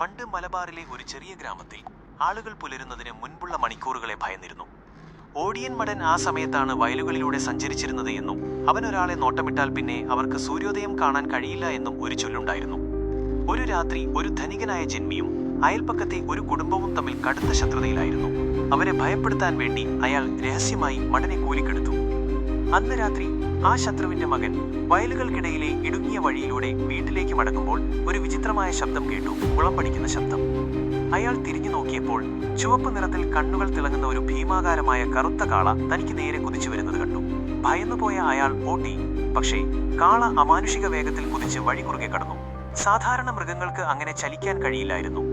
പണ്ട് മലബാറിലെ ഒരു ചെറിയ ഗ്രാമത്തിൽ ആളുകൾ പുലരുന്നതിന് മുൻപുള്ള മണിക്കൂറുകളെ ഭയന്നിരുന്നു. ഓടിയൻ മടൻ ആ സമയത്താണ് വയലുകളിലൂടെ സഞ്ചരിച്ചിരുന്നത് എന്നും അവനൊരാളെ നോട്ടമിട്ടാൽ പിന്നെ അവർക്ക് സൂര്യോദയം കാണാൻ കഴിയില്ല എന്നും ഒരു ചൊല്ലുണ്ടായിരുന്നു. ഒരു രാത്രി ഒരു ധനികനായ ജന്മിയും അയൽപ്പക്കത്തെ ഒരു കുടുംബവും തമ്മിൽ കടുത്ത ശത്രുതയിലായിരുന്നു. അവരെ ഭയപ്പെടുത്താൻ വേണ്ടി അയാൾ രഹസ്യമായി മടനെ കൂലിക്കെടുത്തു. അന്ന് രാത്രി ആ ശത്രുവിന്റെ മകൻ വയലുകൾക്കിടയിലെ ഇടുങ്ങിയ വഴിയിലൂടെ വീട്ടിലേക്ക് മടങ്ങുമ്പോൾ ഒരു വിചിത്രമായ ശബ്ദം കേട്ടു. കുളമ്പടിക്കുന്ന ശബ്ദം. അയാൾ തിരിഞ്ഞു നോക്കിയപ്പോൾ ചുവപ്പ് നിറത്തിൽ കണ്ണുകൾ തിളങ്ങുന്ന ഒരു ഭീമാകാരമായ കറുത്ത കാള തനിക്ക് നേരെ കുതിച്ചു വരുന്നത് കണ്ടു. ഭയന്നുപോയ അയാൾ ഓടി. പക്ഷേ കാള അമാനുഷിക വേഗത്തിൽ കുതിച്ച് വഴി കുറുകെ കടന്നു. സാധാരണ മൃഗങ്ങൾക്ക് അങ്ങനെ ചലിക്കാൻ കഴിയില്ലായിരുന്നു.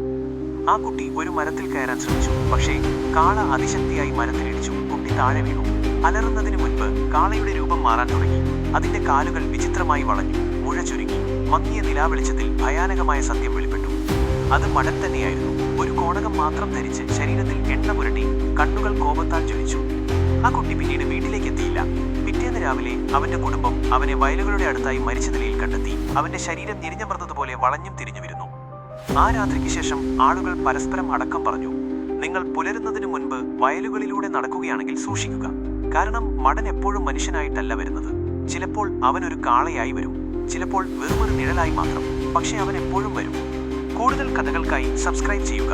ആ കുട്ടി ഒരു മരത്തിൽ കയറാൻ ശ്രമിച്ചു. പക്ഷേ കാള അതിശക്തിയായി മരത്തിലിടിച്ചു. കുട്ടി താഴെ വീണു. അലറുന്നതിന് മുൻപ് കാളയുടെ രൂപം മാറാൻ തുടങ്ങി. അതിന്റെ കാലുകൾ വിചിത്രമായി വളഞ്ഞു. മുഴ ചുരുങ്ങി. മങ്ങിയ നിലാവെളിച്ചത്തിൽ ഭയാനകമായ സത്യം വെളിപ്പെട്ടു. അത് മടൻ തന്നെയായിരുന്നു. ഒരു കോണകം മാത്രം ധരിച്ച് ശരീരത്തിൽ എണ്ണ പുരട്ടി കണ്ണുകൾ കോപത്താൽ ജ്വലിച്ചു. ആ കുട്ടി പിന്നീട് വീട്ടിലേക്ക് എത്തിയില്ല. പിറ്റേന്ന് രാവിലെ അവന്റെ കുടുംബം അവനെ വയലുകളുടെ അടുത്തായി മരിച്ച നിലയിൽ കണ്ടെത്തി. അവന്റെ ശരീരം ഞെരിഞ്ഞമർന്നതുപോലെ വളഞ്ഞും തിരിഞ്ഞു വരുന്നു. ആ രാത്രിക്ക് ശേഷം ആളുകൾ പരസ്പരം അടക്കം പറഞ്ഞു, നിങ്ങൾ പുലരുന്നതിനു മുൻപ് വയലുകളിലൂടെ നടക്കുകയാണെങ്കിൽ സൂക്ഷിക്കുക. കാരണം മടൻ എപ്പോഴും മനുഷ്യനായിട്ടല്ല വരുന്നത്. ചിലപ്പോൾ അവനൊരു കാളയായി വരും, ചിലപ്പോൾ വെറുമൊരു നിഴലായി മാത്രം. പക്ഷെ അവൻ എപ്പോഴും വരും. കൂടുതൽ കഥകൾക്കായി സബ്സ്ക്രൈബ് ചെയ്യുക.